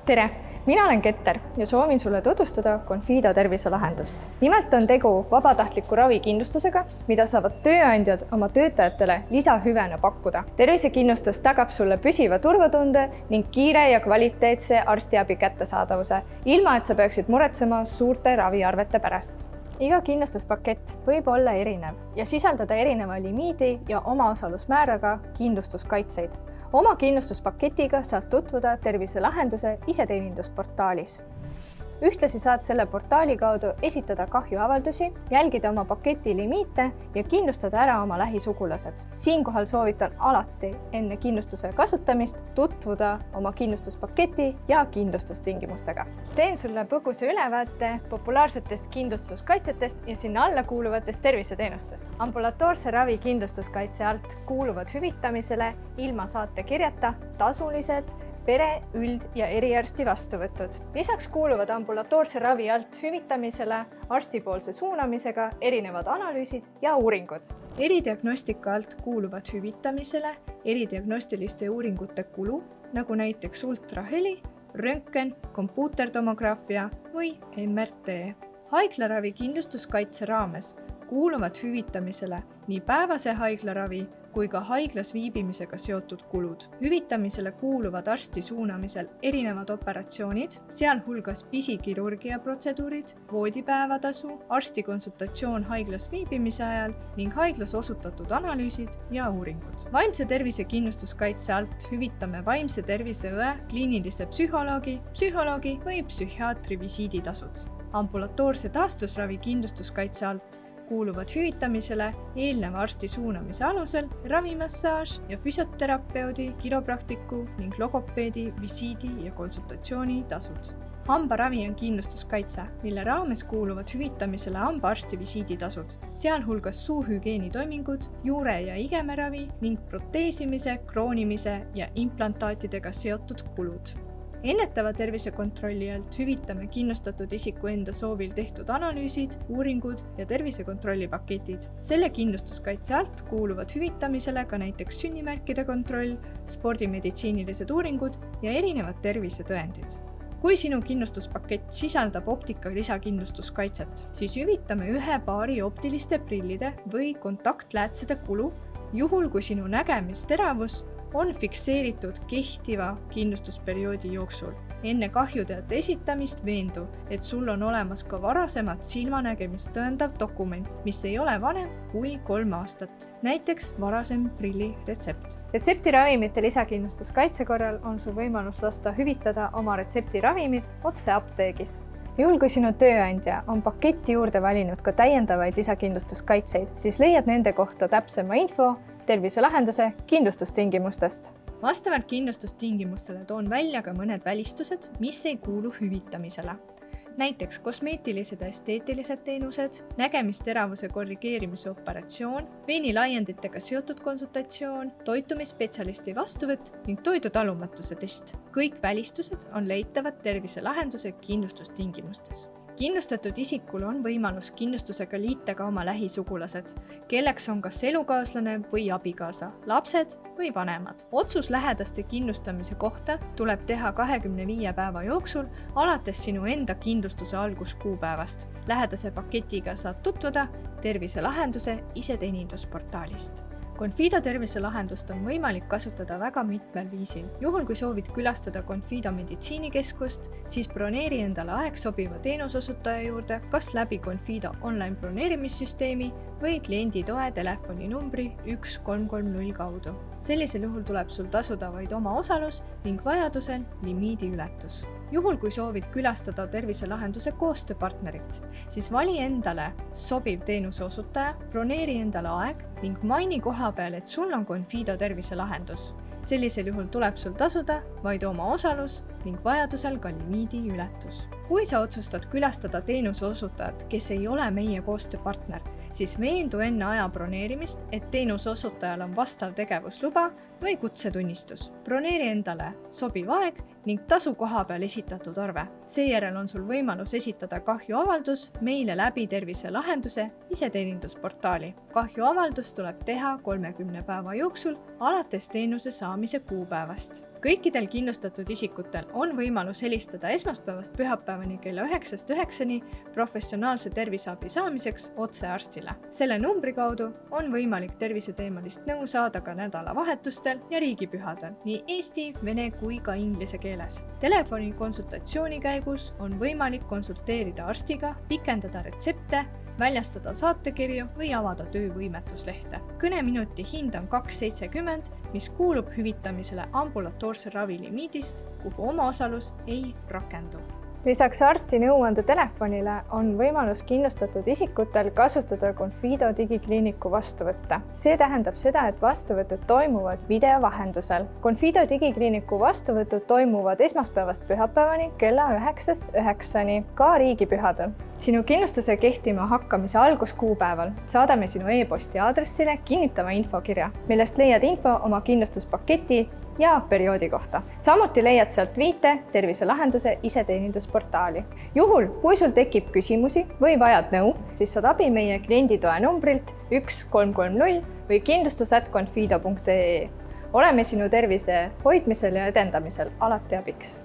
Tere! Mina olen Keter ja soovin sulle tutvustada Confido terviselahendust. Nimelt on tegu vabatahtliku ravikindlustusega, mida saavad tööandjad oma töötajatele lisahüvena pakkuda. Tervisekindlustus tagab sulle püsiva turvatunde ning kiire ja kvaliteetse arstiabi kättesaadavuse, ilma et sa peaksid muretsema suurte raviarvete pärast. Iga kindlustuspakett võib olla erinev ja sisaldada erineva limiidi ja omaosalusmääraga kindlustuskaitseid. Oma kindlustuspaketiga saad tutvuda terviselahenduse iseteenindusportaalis. Ühtlasi saad selle portaali kaudu esitada kahjuavaldusi, jälgida oma paketi limiite ja kindlustada ära oma lähisugulased. Siinkohal soovitan alati enne kindlustuse kasutamist tutvuda oma kindlustuspaketi ja kindlustustingimustega. Teen sulle põgusa ülevaate populaarsetest kindlustuskaitsetest ja sinna alla kuuluvatest terviseteenustest. Ambulatoorse ravi kindlustuskaitse alt kuuluvad hüvitamisele ilma saatekirjata tasulised pere-, üld- ja eriarsti vastuvõtud. Lisaks kuuluvad ambulatoorse ravi alt hüvitamisele arstipoolse suunamisega erinevad analüüsid ja uuringud. Eridiagnostika alt kuuluvad hüvitamisele eridiagnostiliste uuringute kulu, nagu näiteks ultraheli, röntgen, kompuutertomograafia või MRT. Haiglaravi kindlustuskaitse raames kuuluvad hüvitamisele nii päevase haiglaravi kui ka haiglas viibimisega seotud kulud. Hüvitamisele kuuluvad arsti suunamisel erinevad operatsioonid, sealhulgas pisikirurgia protseduurid, voodipäevatasu, arstikonsultatsioon haiglas viibimise ajal ning haiglas osutatud analüüsid ja uuringud. Vaimse tervise kindlustuskaitse alt hüvitame vaimse tervise õe, kliinilise psühholoogi või psühhiaatri visiiditasud. Ambulatoorse taastusravi kindlustuskaitse alt kuuluvad hüvitamisele eelneva arsti suunamise alusel ravimassaaž ja füsioterapeudi, kiropraktiku ning logopeedi visiidi ja konsultatsiooni tasud. Hambaravi on kindlustuskaitse, mille raames kuuluvad hüvitamisele hambaarsti visiiditasud, sealhulgas suuhügieenitoimingud, juure- ja igemeravi ning proteesimise, kroonimise ja implantaatidega seotud kulud. Ennetava tervisekontrolli alt hüvitame kindlustatud isiku enda soovil tehtud analüüsid, uuringud ja tervisekontrolli paketid. Selle kindlustuskaitse alt kuuluvad hüvitamisele ka näiteks sünnimärkide kontroll, spordimeditsiinilised uuringud ja erinevad tervisetõendid. Kui sinu kindlustuspakett sisaldab optika lisakindlustuskaitset, siis hüvitame ühe paari optiliste prillide või kontaktläätsede kulu, juhul kui sinu nägemisteravus on fikseeritud kehtiva kindlustusperioodi jooksul. Enne kahjuteate esitamist veendu, et sul on olemas ka varasemat silmanägemist tõendav dokument, mis ei ole vanem kui 3 aastat. Näiteks varasem prilliretsept. Retseptiravimite lisakindlustuskaitse korral on sul võimalus lasta hüvitada oma retseptiravimid otse apteegis. Juhul kui sinu tööandja on paketti juurde valinud ka täiendavaid lisakindlustuskaitseid, siis leiad nende kohta täpsema info terviselahenduse kindlustustingimustest. Vastavalt kindlustustingimustele toon välja ka mõned välistused, mis ei kuulu hüvitamisele. Näiteks kosmeetilised ja esteetilised teenused, nägemisteravuse korrigeerimise operatsioon, veenilaienditega seotud konsultatsioon, toitumisspetsialisti vastuvõtt ning toidutalumatuse test. Kõik välistused on leitavad terviselahenduse kindlustustingimustes. Kindlustatud isikul on võimalus kindlustusega liita ka oma lähisugulased, kelleks on kas elukaaslane või abikaasa, lapsed või vanemad. Otsus lähedaste kindlustamise kohta tuleb teha 25 päeva jooksul alates sinu enda kindlustuse alguskuupäevast. Lähedase paketiga saad tutvuda terviselahenduse iseteenindusportaalist. Confido terviselahendust on võimalik kasutada väga mitmel viisil. Juhul kui soovid külastada Confido meditsiinikeskust, siis broneeri endale aeg sobiva teenusosutaja juurde, kas läbi Confido online broneerimissüsteemi või klienditoe telefoninumbri 1330 kaudu. Sellisel juhul tuleb sul tasuda vaid oma osalus ning vajadusel limiidi ületus. Juhul kui soovid külastada terviselahenduse koostööpartnerit, siis vali endale sobiv teenuseosutaja, broneeri endale aeg ning maini koha peal, et sul on Confido terviselahendus. Sellisel juhul tuleb sul tasuda vaid oma osalus ning vajadusel ka limiidi ületus. Kui sa otsustad külastada teenuseosutajat, kes ei ole meie koostööpartner, siis veendu enne aja broneerimist, et teenuseosutajal on vastav tegevusluba või kutsetunnistus. Broneeri endale sobiv aeg ning tasu koha peal esitatud arve. Seejärel on sul võimalus esitada kahjuavaldus meile läbi terviselahenduse iseteenindusportaali. Kahjuavaldus tuleb teha 30 päeva jooksul alates teenuse saamise kuupäevast. kõikidel kindlustatud isikutel on võimalus helistada esmaspäevast pühapäevani kella 9-st 9-ni professionaalse terviseabi saamiseks otse arstile. Selle numbri kaudu on võimalik terviseteemalist nõu saada ka nädalavahetustel ja riigipühadel nii eesti, vene kui ka inglise keeles. Telefoni konsultatsiooni käigus on võimalik konsulteerida arstiga, pikendada retsepte, väljastada saatekirju või avada töövõimetuslehte. Kõneminuti hind on 2,70, mis kuulub hüvitamisele ambulatoorse ravi limiidist, kuhu omaosalus ei rakendu. Lisaks arsti nõuande telefonile on võimalus kindlustatud isikutel kasutada Confido digikliiniku vastuvõtte. See tähendab seda, et vastuvõtud toimuvad video vahendusel. Confido digikliiniku vastuvõtud toimuvad esmaspäevast pühapäevani kella 9-st 9-ni, ka riigipühadel. Sinu kindlustuse kehtima hakkamise alguskuupäeval saadame sinu e-posti aadressile kinnitava infokirja, millest leiad info oma kindlustuspaketi ja perioodi kohta. Samuti leiad sealt viite terviselahenduse iseteenindusportaali. Juhul, kui sul tekib küsimusi või vajad nõu, siis saad abi meie klienditoe numbrilt 1330 või kindlustus@confido.ee. Oleme sinu tervise hoidmisel ja edendamisel alati abiks.